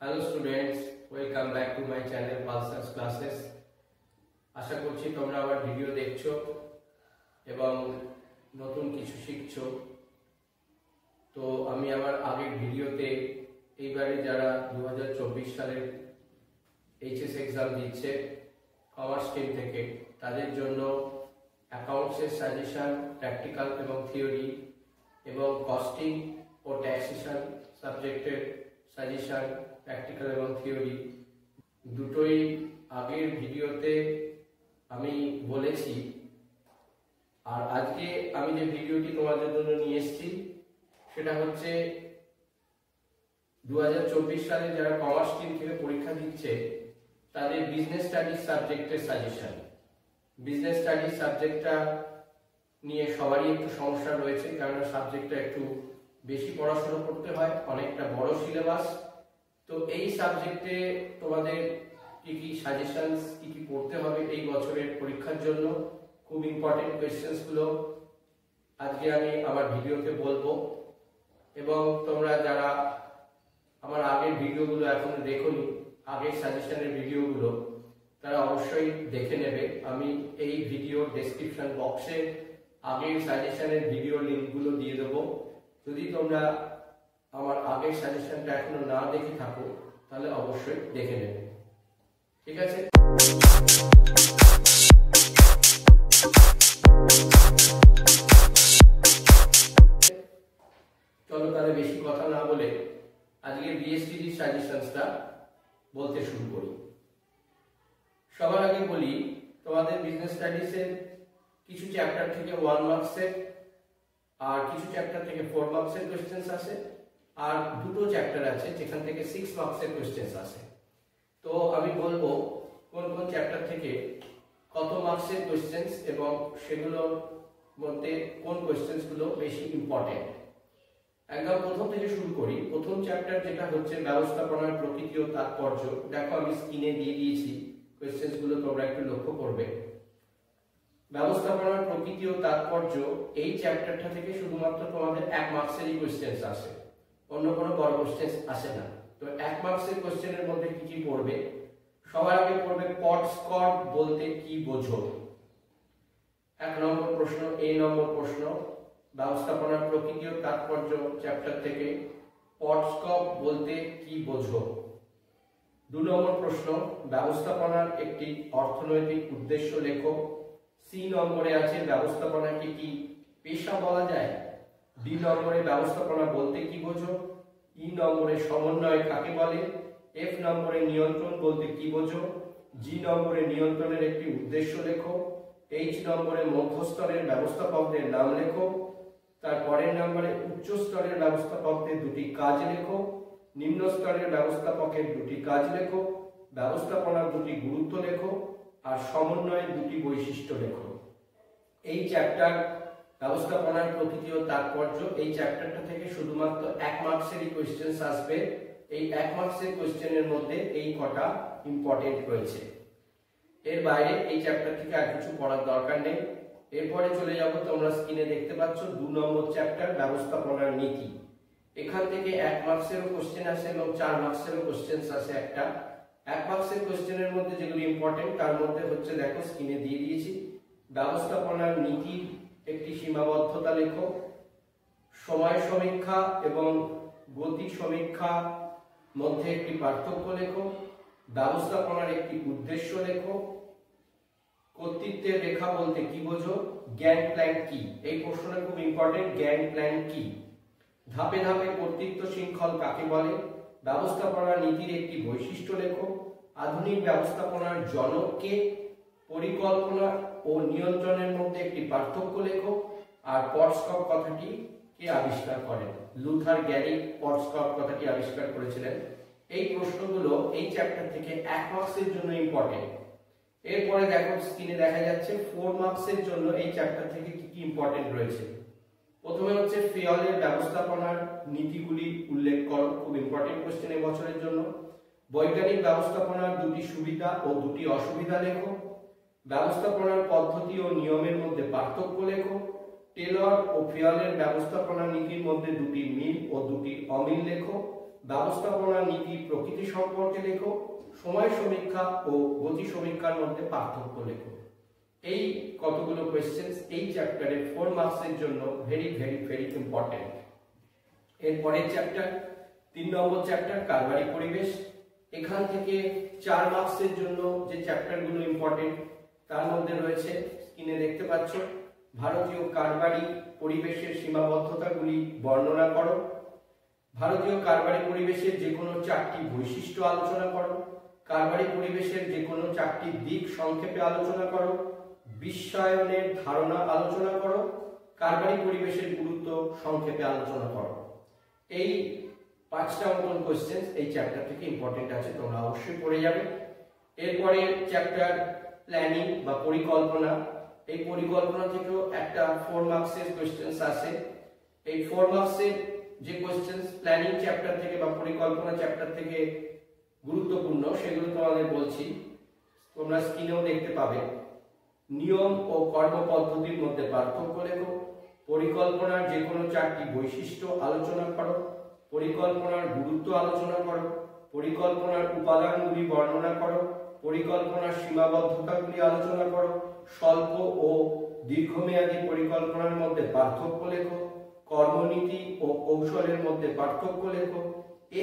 Hello students, welcome back to my channel pulsars classes. আশা করছি তোমরা আমার ভিডিও দেখছো এবং নতুন কিছু শিখছো। তো আমি আমার আগের ভিডিওতে এইবারে যারা 2024 সালের এইচএস এক্সাম দিচ্ছে কমার্স স্ট্রিম থেকে, তাদের জন্য অ্যাকাউন্টসের সাজেশন, প্র্যাকটিক্যাল এবং থিওরি এবং কস্টিং ও ট্যাক্সেশন সাবজেক্টের সাজেশন, প্র্যাকটিক্যাল এবং থিওরি দুটোই আগের ভিডিওতে আমি বলেছি। আর আজকে আমি যে ভিডিওটি তোমাদের জন্য নিয়ে এসেছি সেটা হচ্ছে 2024 সালে যারা কমার্স স্ট্রিম থেকে পরীক্ষা দিচ্ছে তাদের বিজনেস স্টাডিজ সাবজেক্টের সাজেশন। বিজনেস স্টাডিজ সাবজেক্টটা নিয়ে সবারই একটু সমস্যা রয়েছে, কারণ সাবজেক্টটা একটু বেশি পড়াশোনা করতে হয়, অনেকটা বড় সিলেবাস। তো এই সাবজেক্টে তোমাদের কি কি সাজেশনস, কি কি পড়তে হবে এই বছরের পরীক্ষার জন্য, খুব ইম্পর্টেন্ট কোয়েশ্চেন্স গুলো আজকে আমি আমার ভিডিওতে বলবো। এবং তোমরা যারা আমার আগের ভিডিওগুলো এখনো দেখোনি, আগের সাজেশনের ভিডিওগুলো, তারা অবশ্যই দেখে নেবে। আমি এই ভিডিও ডেসক্রিপশন বক্সে আগের সাজেশনের ভিডিও লিঙ্কগুলো দিয়ে দেবো। যদি তোমরা আমার আগের সাজেশনটা এখনো না দেখে থাকো তাহলে অবশ্যই দেখে নেবে, ঠিক আছে? চলো তাহলে বেশি কথা না বলে আজকে বিএসটিডি সাজেশনসটা বলতে শুরু করি। সবার আগে বলি, তোমাদের বিজনেস স্টাডিজের কিছু চ্যাপ্টার থেকে 1 মার্কসের আর কিছু চ্যাপ্টার থেকে 4 মার্কসের কোয়েশ্চেন্স আসে, আর দুটো চ্যাপ্টার আছে যেখান থেকে 6 মার্কসের কোয়েশ্চেন্স আসে। তো আমি বলবো কোন কোন চ্যাপ্টার থেকে কত মার্কসের কোয়েশ্চেন্স এবং সেগুলোর মধ্যে কোন কোয়েশ্চেন্স গুলো বেশি ইম্পর্টেন্ট। একদম প্রথম থেকে শুরু করি। প্রথম চ্যাপ্টার যেটা হচ্ছে ব্যবস্থাপনার প্রকৃতি ও তাৎপর্য। দেখো আমি স্ক্রিনে দিয়ে দিয়েছি কোয়েশ্চেন্স গুলো, তোমরা একটু লক্ষ্য করবে। ব্যবস্থাপনার প্রকৃতি ও তাৎপর্য এই চ্যাপ্টারটা থেকে শুধুমাত্র তোমাদের 1 মার্কসেরই কোয়েশ্চেন্স আসে, অন্য কোনো বড় কোয়েশ্চেন্স আসে না। তো 1 মার্কসের কোয়েশ্চেনের মধ্যে কি কি পড়বে? সবার আগে পড়বে পট স্কট বলতে কি বোঝো। 1 নম্বর প্রশ্ন, এই নম্বর প্রশ্ন ব্যবস্থাপনার প্রকৃতি ও তাৎপর্য চ্যাপ্টার থেকে, পট স্কট বলতে কি বোঝো। 2 নম্বর প্রশ্ন, ব্যবস্থাপনার একটি অর্থনৈতিক উদ্দেশ্য লেখো। সি নম্বরে আছে ব্যবস্থাপনাকে কি পেশা বলা যায়। ডি নম্বরে ব্যবস্থাপনা বলতে কি বোঝো। ই নম্বরে সমন্বয় কাকে বলে। এফ নম্বরে নিয়ন্ত্রণ বলতে কি বোঝো। জি নম্বরে নিয়ন্ত্রণের একটি উদ্দেশ্য লেখো। এইচ নম্বরে মধ্যস্তরের ব্যবস্থাপকদের নাম লেখো। তারপরের নম্বরে উচ্চ স্তরের ব্যবস্থাপকদের দুটি কাজ লেখো। নিম্ন স্তরের ব্যবস্থাপকের দুটি কাজ লেখো। ব্যবস্থাপনার দুটি গুরুত্ব লেখো। আর সমন্বয়ের দুটি বৈশিষ্ট্য লেখো। এই চ্যাপ্টার ব্যবস্থাপনার প্রকৃতি ও তাৎপর্য, এই চ্যাপ্টারটা থেকে শুধুমাত্র 1 মার্কসেরই কোয়েশ্চেন্স আসবে। এই 1 মার্কসের কোয়েশ্চেনের মধ্যে এই কটা ইম্পর্টেন্ট রয়েছে, এর বাইরে এই চ্যাপ্টার থেকে আর কিছু পড়ার দরকার নেই। এরপরে চলে যাব, তোমরা স্ক্রিনে দেখতে পাচ্ছ 2 নম্বর চ্যাপ্টার ব্যবস্থাপনার নীতি। এখান থেকে 1 মার্কসেরও কোশ্চেন আসে এবং 4 মার্কসেরও কোশ্চেন্স আসে। 1 মার্কসের কোশ্চেনের মধ্যে যেগুলো ইম্পর্টেন্ট তার মধ্যে হচ্ছে, দেখো স্ক্রিনে দিয়ে দিয়েছি, ব্যবস্থাপনার নীতির একটি সীমাবদ্ধতা লেখো। সময় সমীক্ষা এবং গতি সমীক্ষা মধ্যে একটি পার্থক্য লেখো। ব্যবস্থাপনার একটি উদ্দেশ্য লেখো। কর্তৃত্বের রেখা বলতে কি বোঝো। জ্ঞান প্ল্যান কি, এই প্রশ্নটা খুব ইম্পর্টেন্ট। জ্ঞান প্ল্যান কি। ধাপে ধাপে কর্তৃত্ব শৃঙ্খল কাকে বলে। ব্যবস্থাপনার নীতির একটি বৈশিষ্ট্য লেখো। আধুনিক ব্যবস্থাপনার জনককে। পরিকল্পনা ও নিয়ন্ত্রণের মধ্যে একটি পার্থক্য লেখো। আর পটস্কপ কথাটি কে আবিষ্কার করেন। লুথার গ্যারিক পটস্কপ কথাটি আবিষ্কার করেছিলেন। এই প্রশ্নগুলো এই চ্যাপ্টার থেকে 1 মার্কসের জন্য ইম্পর্টেন্ট। এরপরে দেখো স্ক্রিনে দেখা যাচ্ছে 4 মার্কসের জন্য এই চ্যাপ্টার থেকে কি কি ইম্পর্টেন্ট রয়েছে। প্রথমে হচ্ছে ফেয়ালের ব্যবস্থাপনার নীতিগুলি উল্লেখ করো, খুব ইম্পর্টেন্ট কোশ্চেন এই বছরের জন্য। বৈজ্ঞানিক ব্যবস্থাপনার দুটি সুবিধা ও দুটি অসুবিধা লেখো। ব্যবস্থাপনার পদ্ধতি ও নিয়মের মধ্যে পার্থক্য লেখো। টেলর ও ফেয়ালের ব্যবস্থাপনা নীতির মধ্যে দুটি মিল ও দুটি অমিল লেখো। ব্যবস্থাপনা নীতি প্রকৃতি পরিস্থিতি সম্পর্কে লেখো, সময় সমীক্ষা ও গতি সমীক্ষার মধ্যে পার্থক্য লেখো। এই কতগুলো কোয়েশ্চেন্স এই চ্যাপ্টারে 4 মার্কসের জন্য ভেরি ভেরি ভেরি ইম্পর্টেন্ট। এরপরের চ্যাপ্টার 3 নম্বর চ্যাপ্টার কারবারি পরিবেশ। এখান থেকে 4 মার্কসের জন্য যে চ্যাপ্টারগুলো ইম্পর্টেন্ট তার মধ্যে রয়েছে, স্ক্রিনে দেখতে পাচ্ছ, ভারতীয় কারবারি পরিবেশের সীমাবদ্ধতাগুলি বর্ণনা করো, ভারতীয় কারবারি পরিবেশের যে কোনো 4টি বৈশিষ্ট্য আলোচনা করো, কারবারি পরিবেশের যে কোনো 4টি দিক সংক্ষেপে আলোচনা করো, বিশ্বায়নের ধারণা আলোচনা করো, কারবারি পরিবেশের গুরুত্ব সংক্ষেপে আলোচনা করো। এই 5টা মতন কোশ্চেন এই চ্যাপ্টার থেকে ইম্পর্টেন্ট আছে, তোমরা অবশ্যই পড়ে যাবে। এরপরে চ্যাপ্টার প্ল্যানিং বা পরিকল্পনা। এই পরিকল্পনা থেকেও একটা 4 মার্কসের কোশ্চেন্স আছে। এই 4 মার্কসের যে কোশ্চেন্স প্ল্যানিং চ্যাপ্টার থেকে বা পরিকল্পনা চ্যাপ্টার থেকে গুরুত্বপূর্ণ সেগুলো তোমাদের বলছি, তোমরা স্ক্রিনেও দেখতে পাবে। নিয়ম ও কর্মপদ্ধতির মধ্যে পার্থক্য লেখো, পরিকল্পনার যে কোনো 4টি বৈশিষ্ট্য আলোচনা করো, পরিকল্পনার গুরুত্ব আলোচনা করো, পরিকল্পনার উপাদানগুলি বর্ণনা করো, পরিকল্পনার সীমাবদ্ধতাগুলি আলোচনা করো, স্বল্প ও দীর্ঘমেয়াদী পরিকল্পনার মধ্যে পার্থক্য লেখো, কর্মনীতি ও কৌশলের মধ্যে পার্থক্য লেখো,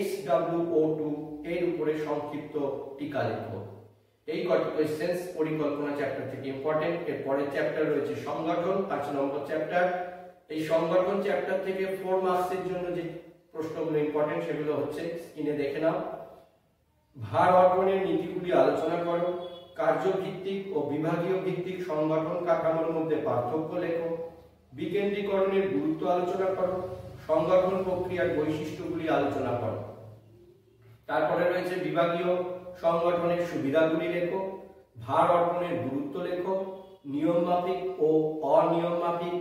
SWO2 এর উপরে সংক্ষিপ্ত টিকা লেখো। এই কটি কোশ্চেন্স পরিকল্পনা চ্যাপ্টার থেকে ইম্পর্টেন্ট। এর পরের চ্যাপ্টার রয়েছে সংগঠন, 5 নম্বর চ্যাপ্টার। এই সংগঠন চ্যাপ্টার থেকে 4 মার্কসের জন্য যে প্রশ্নগুলো ইম্পর্টেন্ট সেগুলো হচ্ছে, স্ক্রিনে দেখে নাও। ভার অর্পণের নীতিগুলি আলোচনা করো, কার্যভিত্তিক ও বিভাগীয় ভিত্তিক সংগঠন কাঠামোর মধ্যে পার্থক্য লেখো, বিকেন্দ্রীকরণের গুরুত্ব আলোচনা করো, সংগঠন প্রক্রিয়ার বৈশিষ্ট্যগুলি আলোচনা করো। তারপরে রয়েছে বিভাগীয় সংগঠনের সুবিধাগুলি লেখো, ভার অর্পণের গুরুত্ব লেখো, নিয়ম মাফিক ও অনিয়ম মাফিক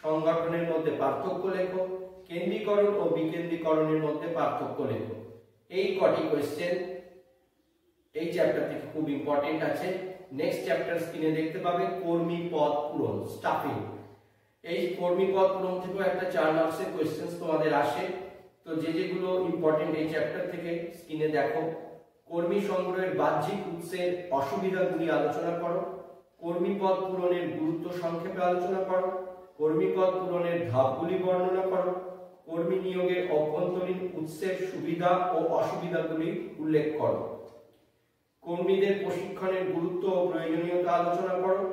সংগঠনের মধ্যে পার্থক্য লেখো, কেন্দ্রীকরণ ও বিকেন্দ্রীকরণের মধ্যে পার্থক্য লেখো। এই কটি কোশ্চেন এই চ্যাপ্টার থেকে খুব ইম্পর্টেন্ট আছে। নেক্সট চ্যাপ্টার স্ক্রিনে দেখতে পাবে কর্মী পদ পূরণ, স্টাফিং। এই কর্মী পদ পূরণ থেকেও একটা 4 মার্কসের কোশ্চেন্স তোমাদের আসে। তো যেগুলো ইম্পর্টেন্ট এই চ্যাপ্টার থেকে স্ক্রিনে দেখো। কর্মী সংগ্রহের বাহ্যিক উৎসের অসুবিধাগুলি আলোচনা করো, কর্মী পদ পূরণের গুরুত্ব সংক্ষেপে আলোচনা করো, কর্মী পদ পূরণের ধাপগুলি বর্ণনা করো, কর্মী নিয়োগের অভ্যন্তরীণ উৎসের সুবিধা ও অসুবিধাগুলি উল্লেখ করো, কর্মীদের প্রশিক্ষণের গুরুত্ব ও প্রয়োজনীয়তা আলোচনা করো,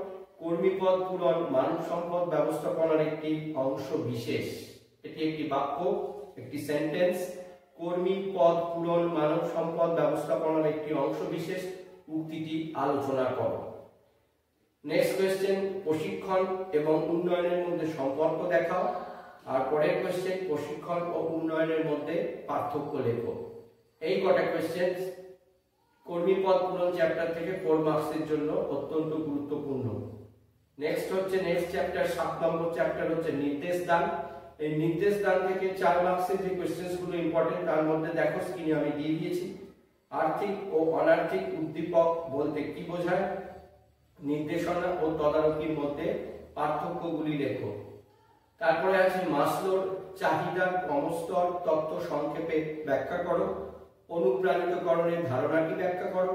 কর্মী পদ পূরণ মানব সম্পদ ব্যবস্থাপনার একটি অংশ বিশেষ। এটি একটি বাক্য, একটি সেন্টেন্স। কর্মী পদ পূরণ মানব সম্পদ ব্যবস্থাপনার একটি অংশ বিশেষ উক্তিটি আলোচনা করো। নেক্সট কোশ্চেন, প্রশিক্ষণ এবং উন্নয়নের মধ্যে সম্পর্ক দেখাও। আর পরের কোশ্চেন, প্রশিক্ষণ ও উন্নয়নের মধ্যে পার্থক্য লেখো। এই কটা কোশ্চেন কর্মী পদ পূরণ চ্যাপ্টার থেকে 4 মার্কসের জন্য অত্যন্ত গুরুত্বপূর্ণ। নেক্সট চ্যাপ্টার 7 নম্বর চ্যাপ্টার হচ্ছে নির্দেশ দান। এই নির্দেশ দান থেকে 4 মার্কসের যে কোশ্চেন্স গুলো ইম্পর্টেন্ট তার মধ্যে দেখো স্ক্রিনে আমি দিয়ে দিয়েছি। আর্থিক ও অনার্থিক উদ্দীপক বলতে কি বোঝায়, নির্দেশনা ও তদারকির মধ্যে পার্থক্যগুলি লেখো। তারপরে আছে মাসলোর চাহিদা ক্রমস্তর তত্ত্ব সংক্ষেপে ব্যাখ্যা করো, অনুপ্রাণিতকরণের ধারণাটি ব্যাখ্যা করো,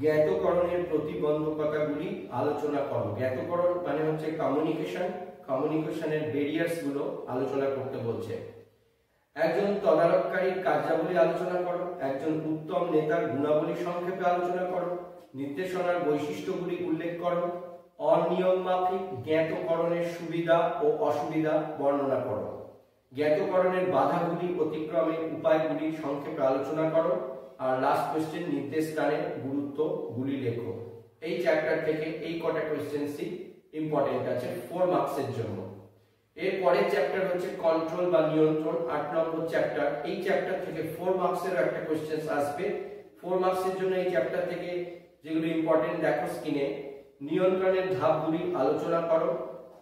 জ্ঞাতকরণের প্রতিবন্ধকতাগুলি আলোচনা করো। জ্ঞাতকরণ মানে হচ্ছে কমিউনিকেশনের ব্যারিয়ার্স গুলো আলোচনা করতে বলছে। একজন তদারককারীর কার্যাবলী আলোচনা করো, একজন উত্তম নেতার গুণাবলী সংক্ষেপে আলোচনা করো, নির্দেশনার বৈশিষ্ট্যগুলি উল্লেখ করো, অনিয়ম মাফিক জ্ঞাতকরণের সুবিধা ও অসুবিধা বর্ণনা করো, জ্ঞাতকরণের বাধাগুলি অতিক্রমের উপায়গুলি সংক্ষেপে আলোচনা করো। আর লাস্ট কোশ্চেন, নির্দেশ দানের গুরুত্বগুলি লেখো। এই চ্যাপ্টার থেকে এই কটা কোশ্চেন্সই ইম্পর্টেন্ট আছে 4 মার্কসের জন্য। এর পরের চ্যাপ্টার হচ্ছে কন্ট্রোল বা নিয়ন্ত্রণ, 8 নম্বর চ্যাপ্টার। এই চ্যাপ্টার থেকে 4 মার্কসের একটা কোশ্চেন্স আসবে। 4 মার্কসের জন্য এই চ্যাপ্টার থেকে যেগুলো ইম্পর্টেন্ট দেখো স্ক্রিনে। নিয়ন্ত্রণের ধাপগুলি আলোচনা করো,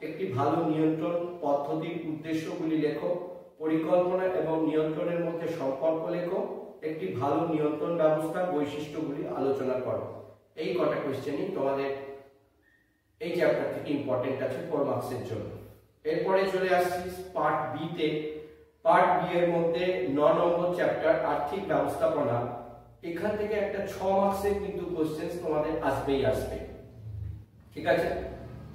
একটি ভালো নিয়ন্ত্রণ পদ্ধতির উদ্দেশ্যগুলি লেখো, পরিকল্পনা এবং নিয়ন্ত্রণের মধ্যে সম্পর্ক লেখো, একটি ভালো নিয়ন্ত্রণ ব্যবস্থার বৈশিষ্ট্যগুলি আলোচনা করো। এই কটা কোশ্চেনই তোমাদের এই চ্যাপ্টার থেকে ইম্পর্টেন্ট আছে 4 মার্কসের জন্য। এরপরে চলে আসছি পার্ট বি তে। পার্ট বি এর মধ্যে 9 নম্বর চ্যাপ্টার আর্থিক ব্যবস্থাপনা। এখান থেকে একটা 6 মার্কসের কিন্তু কোশ্চেন তোমাদের আসবেই আসবে। ঠিক আছে,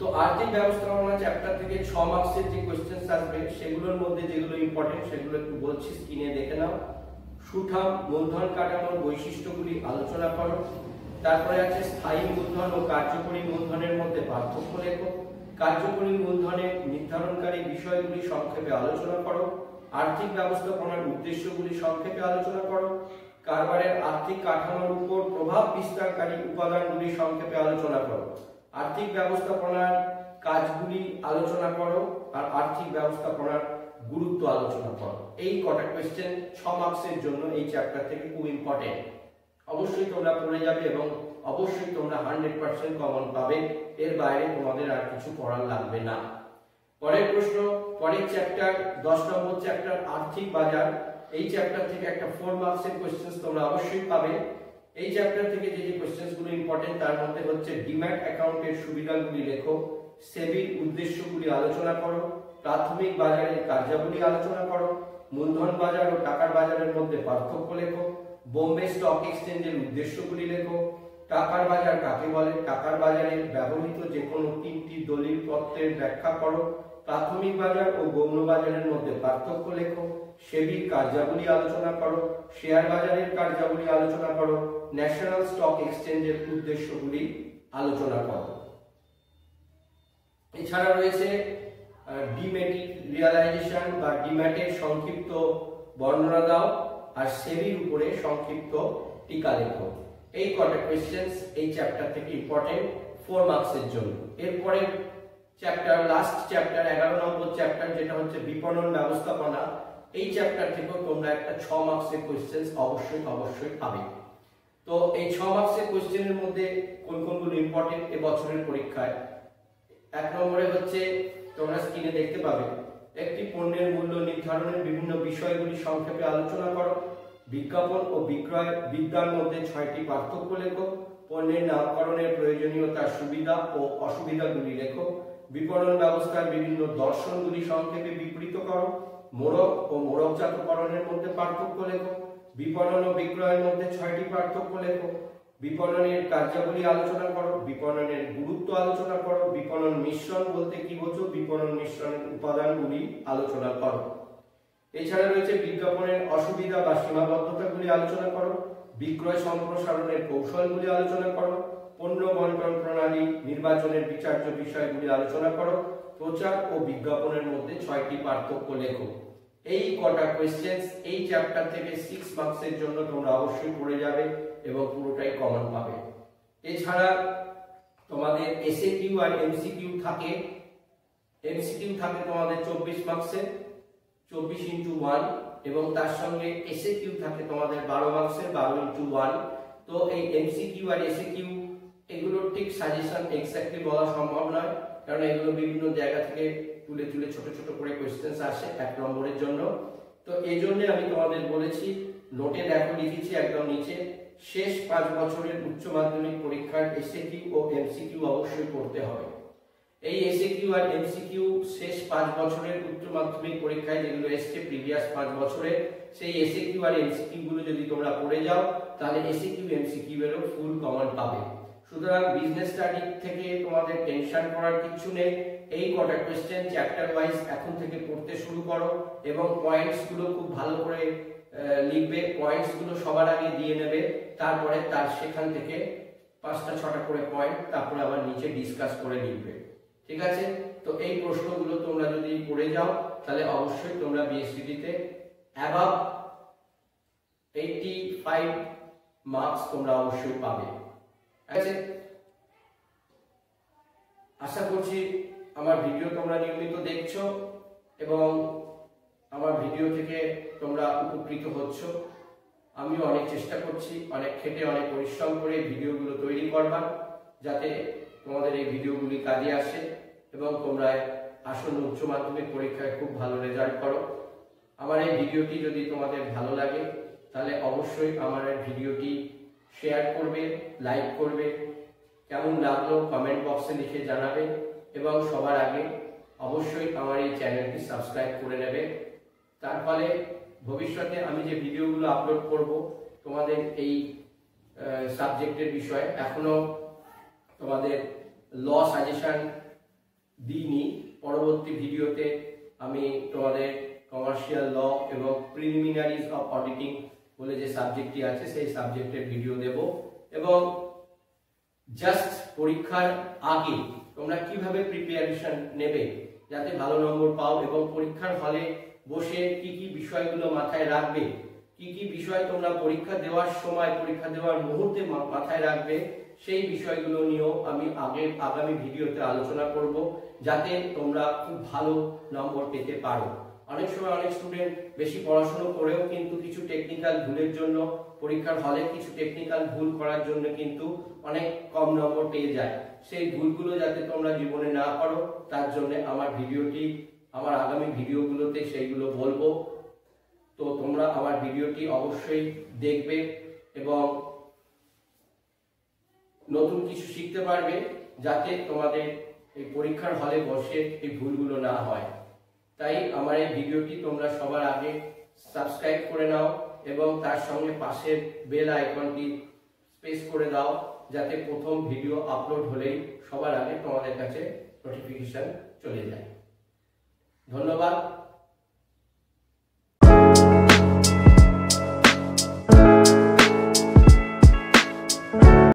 তো আর্থিক ব্যবস্থাপনা চ্যাপ্টার থেকে 6 মার্কসের যে কোশ্চেন আসবে সেগুলোর মধ্যে যেগুলো ইম্পর্টেন্ট সেগুলো একটু বলছি, স্ক্রিনে দেখে নাও। সুঠাম মূলধন কাঠামোর বৈশিষ্ট্যগুলি আলোচনা করো। তারপরে আছে স্থায়ী মূলধন ও কার্যকরী মূলধনের মধ্যে পার্থক্য লেখো। কার্যকরী মূলধনের নির্ধারণকারী বিষয়গুলি সংক্ষেপে আলোচনা করো। আর্থিক ব্যবস্থাপনার উদ্দেশ্যগুলি সংক্ষেপে আলোচনা করো। কারবারের আর্থিক কাঠামোর উপর প্রভাব বিস্তারকারী উপাদানগুলি সংক্ষেপে আলোচনা করো। আর্থিক ব্যবস্থাপনার কাজগুলি আলোচনা করো আর আর্থিক ব্যবস্থাপনার গুরুত্ব আলোচনা করো। এই কটা কোশ্চেন 6 মার্কসের জন্য এই চ্যাপ্টার থেকে খুব ইম্পর্টেন্ট। অবশ্যই তোমরা পড়ে যাবে এবং অবশ্যই তোমরা 100% কমন পাবে। এর বাইরে তোমাদের আর কিছু করার লাগবে না। পরের প্রশ্ন, পরের চ্যাপ্টার 10 নম্বর চ্যাপ্টার আর্থিক বাজার। এই চ্যাপ্টার থেকে একটা 4 মার্কসের কোশ্চেন তোমরা অবশ্যই পাবে। এই চ্যাপ্টার থেকে যে যে কোশ্চেনগুলো ইম্পর্টেন্ট তার মধ্যে হচ্ছে ডিম্যাট অ্যাকাউন্টের সুবিধাগুলি লেখো, সেবির উদ্দেশ্যগুলি আলোচনা করো, প্রাথমিক বাজারের কার্যাবলী আলোচনা করো, মূলধন বাজার ও টাকার বাজারের মধ্যে পার্থক্য লেখো, বোম্বে স্টক এক্সচেঞ্জের উদ্দেশ্যগুলি লেখো, টাকার বাজার কাকে বলে, টাকার বাজারে ব্যবহৃত যে কোনো 3টি দলিল পত্রের ব্যাখ্যা করো, প্রাথমিক বাজার ও গৌণ বাজারের মধ্যে পার্থক্য লেখো, সেবির কার্যাবলী আলোচনা করো, শেয়ার বাজারের কার্যাবলী আলোচনা করো, ন্যাশনাল স্টক এক্সচেঞ্জের উদ্দেশ্যগুলি আলোচনা করো। এছাড়া রয়েছে ডিম্যাটেরিয়ালাইজেশন বা ডিম্যাটের সংক্ষিপ্ত বর্ণনা দাও আর সেবির উপরে সংক্ষিপ্ত টিকা লেখো। এই কটা কোশ্চেন্স এই চ্যাপ্টার থেকে ইম্পর্টেন্ট 4 মার্কসের জন্য। এরপরে চ্যাপ্টার, লাস্ট চ্যাপ্টার 11 নম্বর চ্যাপ্টার, যেটা হচ্ছে বিপণন ব্যবস্থাপনা। এই চ্যাপ্টার থেকেও তোমরা একটা 6 মার্কসের কোশ্চেন অবশ্যই পাবে। তো এই 6 মার্কসের কোশ্চেনের মধ্যে কোনগুলো ইম্পর্টেন্ট এ বছরের পরীক্ষায়? 1 নম্বরে হচ্ছে তোমরা স্ক্রিনে দেখতে পাবে, একটি পণ্যের মূল্য নির্ধারণের বিভিন্ন বিষয়গুলি সংক্ষেপে আলোচনা করো। বিজ্ঞাপন ও বিক্রয় বিদ্যার মধ্যে 6টি পার্থক্য লেখো। পণ্যের নামকরণের প্রয়োজনীয়তা, সুবিধা ও অসুবিধাগুলি লেখো। বিপণন ব্যবস্থার বিভিন্ন দর্শনগুলি সংক্ষেপে বিবৃত করো। মোড়ক ও মোড়কজাতকরণের মধ্যে পার্থক্য লেখো। বিপণন ও বিক্রয়ের মধ্যে 6টি পার্থক্য লেখো। বিপণনের কার্যাবলী আলোচনা করো। বিপণনের গুরুত্ব আলোচনা করো। বিপণন মিশ্রণ বলতে কি বোঝো, বিপণন মিশ্রণের উপাদানগুলি আলোচনা করো। এছাড়া রয়েছে বিজ্ঞাপনের অসুবিধা বা সীমাবদ্ধতাগুলি আলোচনা করো। বিক্রয় সম্প্রসারণের কৌশলগুলি আলোচনা করো। পণ্য বন্টন প্রণালী নির্বাচনের বিচার্য বিষয়গুলি আলোচনা করো। প্রচার ও বিজ্ঞাপনের মধ্যে 6টি পার্থক্য লেখো। এই কটা কোশ্চেন্স এই চ্যাপ্টার থেকে 6 মার্কসের জন্য তোমরা অবশ্যই পড়ে যাবে এবং পুরোটাই কমন পাবে। এছাড়া তোমাদের এসএকিউ আর এমসিকিউ থাকে। এমসিকিউ থাকে তোমাদের 24 মার্কসের, 24x1, এবং তার সঙ্গে এসএকিউ থাকে তোমাদের 12 মার্কসের, 12x1। তো এই এমসিকিউ আর এসএকিউ এগুলোর ঠিক সাজেশন এক্স্যাক্টলি বলা সম্ভব নয়, কারণ এগুলো বিভিন্ন জায়গা থেকে তুলে ছোট ছোট করে কোশ্চেন আসে 1 নম্বরের জন্য। তো এই জন্য আমি তোমাদের বলেছি, নোটে দেখো লিখেছি একদম নিচে, শেষ 5 বছরের উচ্চ মাধ্যমিক পরীক্ষার এসএকিউ ও এমসিকিউ অবশ্যই পড়তে হবে। এই এসএকিউ আর এমসিকিউ শেষ 5 বছরের উচ্চ মাধ্যমিক পরীক্ষায় যেগুলো এসছে প্রিভিয়াস 5 বছরে, সেই এসএকিউ আর এমসিকিউ গুলো যদি তোমরা পড়ে যাও তাহলে এসএকিউ এমসিকিউ এরও ফুল কমন পাবে। সুতরাং বিজনেস স্টাডি থেকে তোমাদের টেনশন করার কিছু নেই। এই কটা কোশ্চেন চ্যাপ্টার ওয়াইজ এখন থেকে পড়তে শুরু করো এবং পয়েন্টস গুলো খুব ভালো করে লিখবে। পয়েন্টস গুলো সবার আগে দিয়ে নেবে, তারপরে তার সেখান থেকে 5টা 6টা করে পয়েন্ট তারপরে আবার নিচে ডিসকাস করে লিখবে। ঠিক আছে, তো এই প্রশ্নগুলো তোমরা যদি পড়ে যাও তাহলে অবশ্যই তোমরা বিএসসিটি তে অ্যাবাভ 85 মার্কস তোমরা অবশ্যই পাবে। আছে, আশা করছি আমার ভিডিও তোমরা নিয়মিত দেখছো এবং আমার ভিডিও থেকে তোমরা উপকৃত হচ্ছ। আমিও অনেক চেষ্টা করছি, অনেক খেটে অনেক পরিশ্রম করে ভিডিওগুলো তৈরি করবার, যাতে তোমাদের এই ভিডিওগুলি কাজে আসে এবং তোমরা আসন্ন উচ্চ মাধ্যমিক পরীক্ষায় খুব ভালো রেজাল্ট করো। আমার এই ভিডিওটি যদি তোমাদের ভালো লাগে তাহলে অবশ্যই আমার এই ভিডিওটি শেয়ার করবে, লাইক করবে, কেমন লাগলো কমেন্ট বক্সে লিখে জানাবে এবং সবার আগে অবশ্যই আমার এই চ্যানেলটি সাবস্ক্রাইব করে নেবে। তার ফলে ভবিষ্যতে আমি যে ভিডিওগুলো আপলোড করব তোমাদের এই সাবজেক্টের বিষয়ে। এখনো তোমাদের ল সাজেশন দিইনি, পরবর্তী ভিডিওতে আমি তোমাদের কমার্শিয়াল ল এবং প্রিলিমিনারিজ অফ অডিটিং বলে যে সাবজেক্টটি আছে সেই সাবজেক্টের ভিডিও দেব। এবং জাস্ট পরীক্ষার আগে তোমরা কিভাবে প্রিপারেশন নেবে যাতে ভালো নম্বর পাও, এবং পরীক্ষার হলে বসে কি কি বিষয়গুলো মাথায় রাখবে, কি কি বিষয় তোমরা পরীক্ষা দেওয়ার সময়, পরীক্ষা দেওয়ার মুহূর্তে মাথায় রাখবে, সেই বিষয়গুলো নিয়েও আমি আগামী ভিডিওতে আলোচনা করব, যাতে তোমরা খুব ভালো নম্বর পেতে পারো। অনেক সময় অনেক স্টুডেন্ট বেশি পড়াশোনা করেও কিন্তু কিছু টেকনিক্যাল ভুলের জন্য, পরীক্ষার হলে কিছু টেকনিক্যাল ভুল করার জন্য কিন্তু অনেক কম নম্বর পেয়ে যায়। সেই ভুলগুলো যাতে তোমরা জীবনে না করো তার জন্য আমার আগামী ভিডিওগুলোতে সেইগুলো বলবো। তো তোমরা আমার ভিডিওটি অবশ্যই দেখবে এবং নতুন কিছু শিখতে পারবে, যাতে তোমাদের এই পরীক্ষার হলে বসে এই ভুলগুলো না হয়। তাই আমার এই ভিডিওটি তোমরা সবার আগে সাবস্ক্রাইব করে নাও এবং তার সঙ্গে পাশের বেল আইকনটি প্রেস করে দাও, যাতে প্রথম ভিডিও আপলোড হলেই সবার আগে তোমাদের কাছে নোটিফিকেশন চলে যায়। ধন্যবাদ।